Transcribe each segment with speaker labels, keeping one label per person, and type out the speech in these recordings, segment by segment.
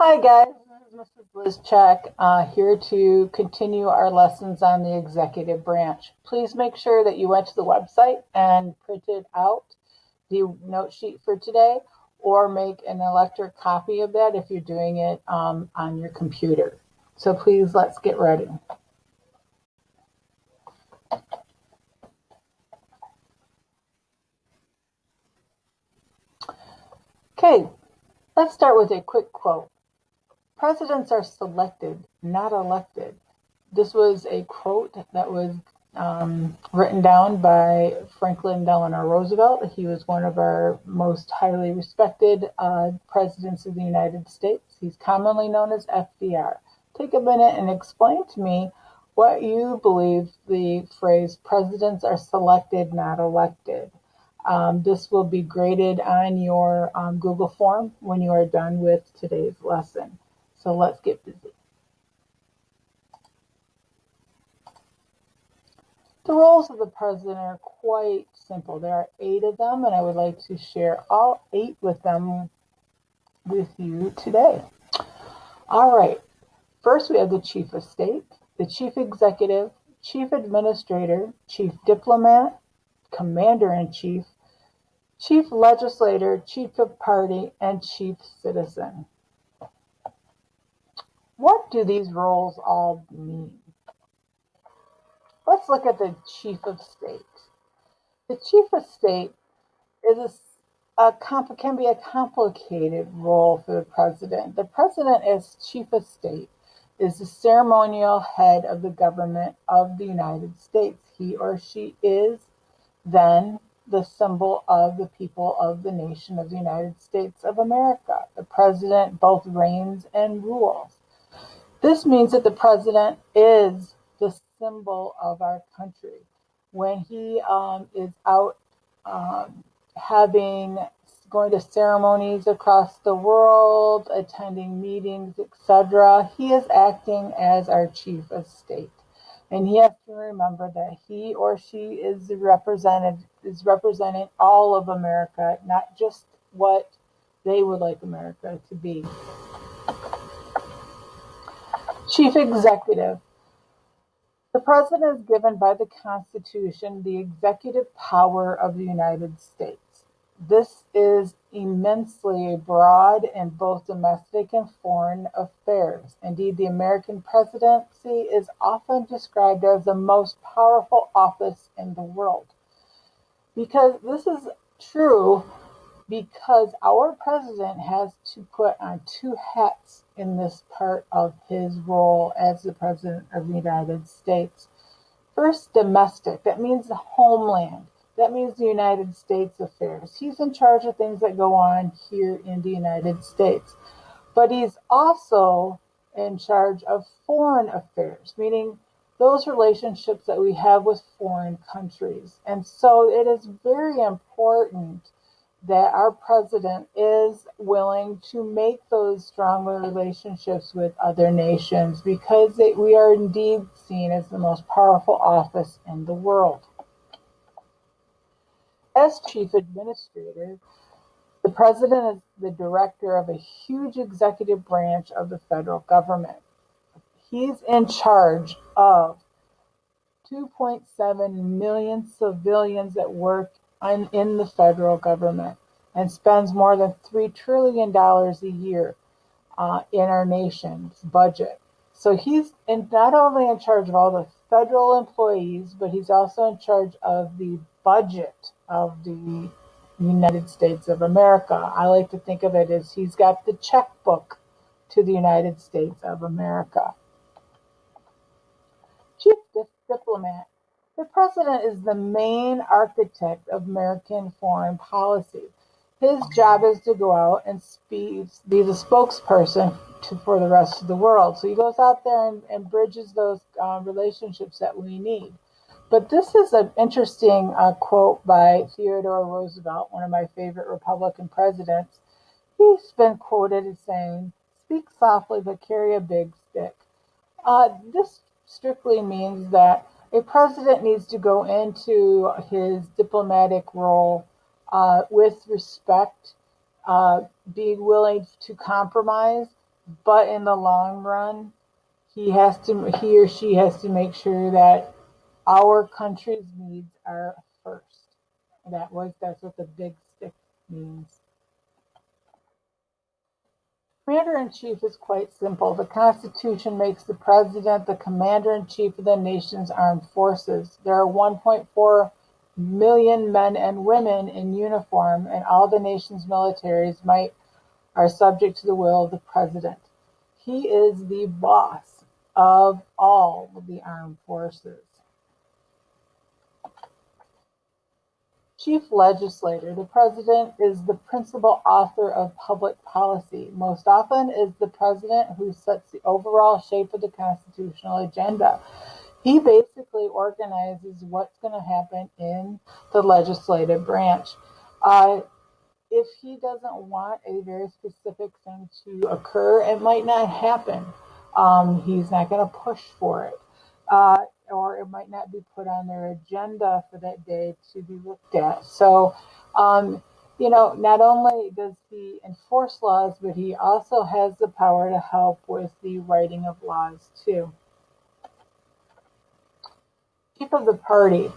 Speaker 1: Hi guys, this is Mrs. LYSZCZYK'S here to continue our lessons on the executive branch. Please make sure that you went to the website and printed out the note sheet for today, or make an electric copy of that if you're doing it on your computer. So please, let's get ready. Okay, let's start with a quick quote. Presidents are selected, not elected. This was a quote that was written down by Franklin Delano Roosevelt. He was one of our most highly respected presidents of the United States. He's commonly known as FDR. Take a minute and explain to me what you believe the phrase presidents are selected, not elected. This will be graded on your Google form when you are done with today's lesson. So let's get busy. The roles of the president are quite simple. There are 8 of them, and I would like to share all 8 with you today. All right. First, we have the chief of state, the chief executive, chief administrator, chief diplomat, commander-in-chief, chief legislator, chief of party, and chief citizen. What do these roles all mean? Let's look at the chief of state. The chief of state can be a complicated role for the president. The president, as chief of state, is the ceremonial head of the government of the United States. He or she is then the symbol of the people of the nation of the United States of America. The president both reigns and rules. This means that the president is the symbol of our country. When he is out going to ceremonies across the world, attending meetings, etc., he is acting as our chief of state. And he has to remember that he or she is representing all of America, not just what they would like America to be. Chief executive. The president is given by the Constitution the executive power of the United States. This is immensely broad in both domestic and foreign affairs. Indeed, the American presidency is often described as the most powerful office in the world. Because this is true, because our president has to put on 2 hats in this part of his role as the president of the United States. First, domestic. That means the homeland. That means the United States affairs. He's in charge of things that go on here in the United States. But he's also in charge of foreign affairs, meaning those relationships that we have with foreign countries. And so it is very important that our president is willing to make those stronger relationships with other nations, because we are indeed seen as the most powerful office in the world. As chief administrator, the president is the director of a huge executive branch of the federal government. He's in charge of 2.7 million civilians that work in the federal government, and spends more than $3 trillion a year in our nation's budget. So he's not only in charge of all the federal employees, but he's also in charge of the budget of the United States of America. I like to think of it as he's got the checkbook to the United States of America. Chief diplomat. The president is the main architect of American foreign policy. His job is to go out and be the spokesperson for the rest of the world. So he goes out there and bridges those relationships that we need. But this is an interesting quote by Theodore Roosevelt, one of my favorite Republican presidents. He's been quoted as saying, "Speak softly, but carry a big stick." This strictly means that a president needs to go into his diplomatic role with respect, being willing to compromise, but in the long run, he or she has to make sure that our country's needs are first. That's what the big stick means. Commander-in-Chief is quite simple. The Constitution makes the President the Commander-in-Chief of the nation's armed forces. There are 1.4 million men and women in uniform, and all the nation's militaries are subject to the will of the President. He is the boss of all of the armed forces. Chief Legislator. The President is the principal author of public policy. Most often is the President who sets the overall shape of the constitutional agenda. He basically organizes what's going to happen in the legislative branch. If he doesn't want a very specific thing to occur, it might not happen. He's not going to push for it. Or it might not be put on their agenda for that day to be looked at. So, not only does he enforce laws, but he also has the power to help with the writing of laws too. Chief of the party.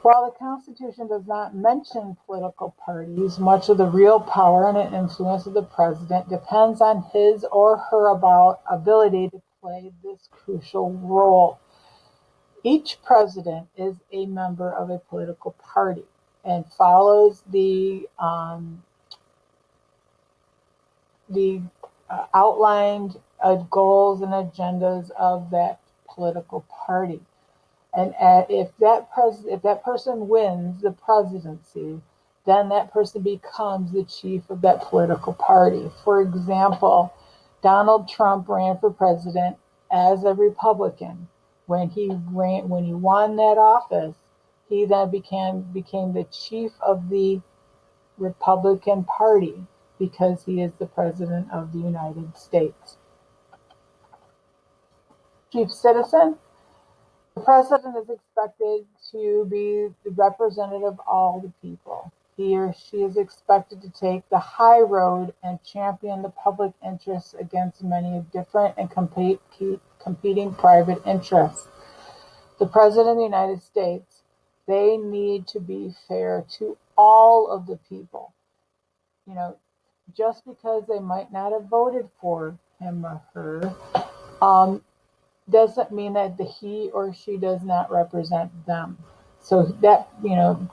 Speaker 1: While the Constitution does not mention political parties, much of the real power and influence of the president depends on his or her ability to play this crucial role. Each president is a member of a political party and follows the outlined goals and agendas of that political party. And if that person wins the presidency, then that person becomes the chief of that political party. For example, Donald Trump ran for president as a Republican. When he won that office, he then became the chief of the Republican Party because he is the president of the United States. Chief citizen. The president is expected to be the representative of all the people. He or she is expected to take the high road and champion the public interests against many different and competing private interests. The President of the United States, they need to be fair to all of the people. Just because they might not have voted for him or her, doesn't mean that he or she does not represent them. So that,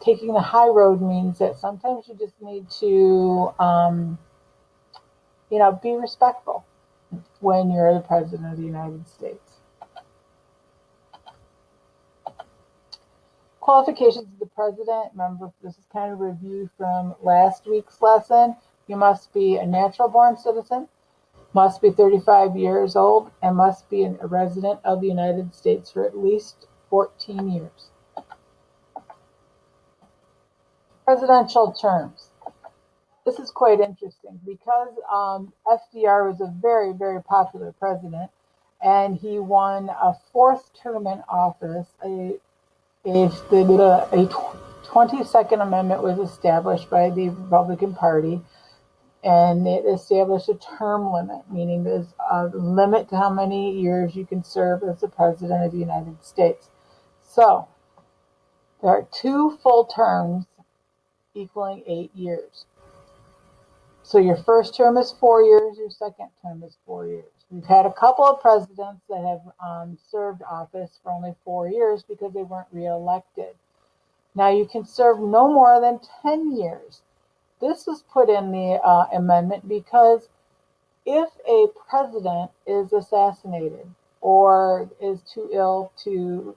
Speaker 1: taking the high road means that sometimes you just need to, be respectful when you're the President of the United States. Qualifications of the President. Remember, this is kind of a review from last week's lesson. You must be a natural-born citizen, must be 35 years old, and must be a resident of the United States for at least 14 years. Presidential terms. This is quite interesting because FDR was a very, very popular president, and he won a fourth term in office. A 22nd Amendment was established by the Republican Party, and it established a term limit, meaning there's a limit to how many years you can serve as the President of the United States. So there are 2 full terms equaling 8 years. So your first term is 4 years, your second term is 4 years. We've had a couple of presidents that have served office for only 4 years because they weren't reelected. Now you can serve no more than 10 years. This was put in the amendment because if a president is assassinated or is too ill to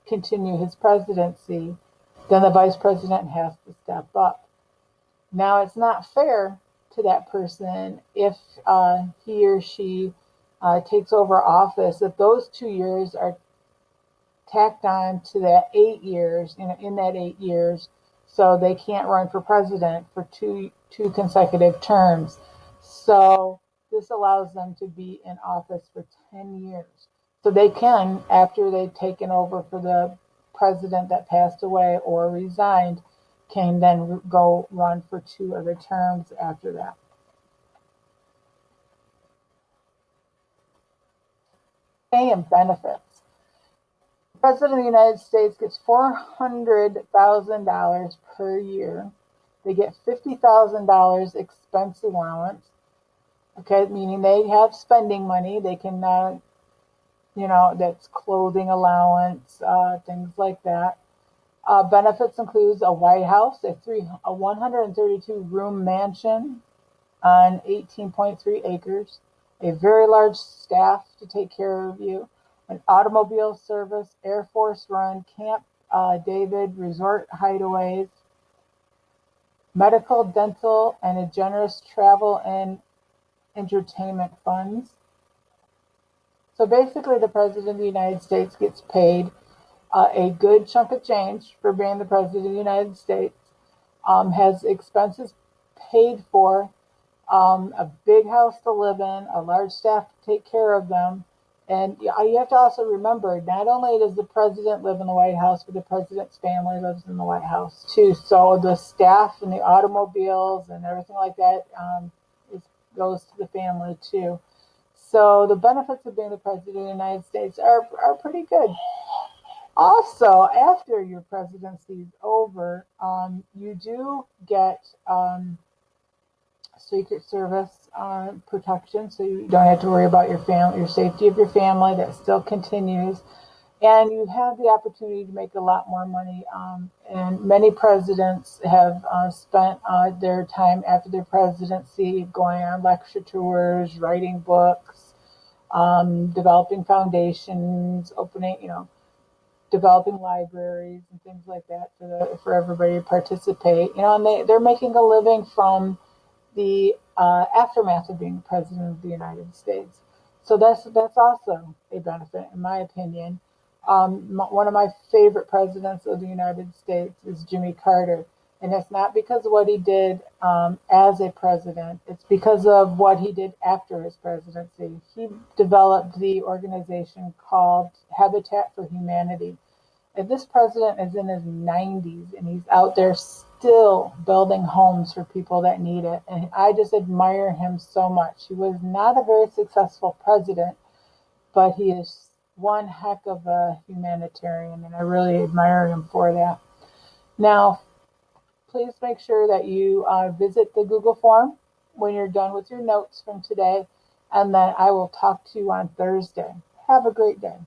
Speaker 1: continue his presidency, then the vice president has to step up. Now, it's not fair to that person if he or she takes over office, that those 2 years are tacked on to that 8 years, in that 8 years, so they can't run for president for two consecutive terms. So this allows them to be in office for 10 years. So they can, after they've taken over for the president that passed away or resigned, can then go run for 2 other terms after that. pay and benefits. The President of the United States gets $400,000 per year. They get $50,000 expense allowance. Okay, meaning they have spending money. They can, that's clothing allowance, things like that. Benefits includes a White House, a 132-room mansion on 18.3 acres, a very large staff to take care of you, an automobile service, Air Force Run, Camp David resort hideaways, medical, dental, and a generous travel and entertainment funds. So basically, the President of the United States gets paid a good chunk of change for being the President of the United States, has expenses paid for, a big house to live in, a large staff to take care of them. And you have to also remember, not only does the president live in the White House, but the president's family lives in the White House too. So the staff and the automobiles and everything like that goes to the family too. So the benefits of being the president of the United States are pretty good. Also, after your presidency is over, you do get Secret Service protection, so you don't have to worry about your family, your safety of your family. That still continues, and you have the opportunity to make a lot more money. And many presidents have spent their time after their presidency going on lecture tours, writing books, developing foundations, developing libraries and things like that for everybody to participate. And they're making a living from the aftermath of being president of the United States. So that's also a benefit, in my opinion. One of my favorite presidents of the United States is Jimmy Carter. And it's not because of what he did as a president. It's because of what he did after his presidency. He developed the organization called Habitat for Humanity. And this president is in his 90s, and he's out there still building homes for people that need it. And I just admire him so much. He was not a very successful president, but he is one heck of a humanitarian, and I really admire him for that. Now, please make sure that you visit the Google form when you're done with your notes from today, and then I will talk to you on Thursday. Have a great day.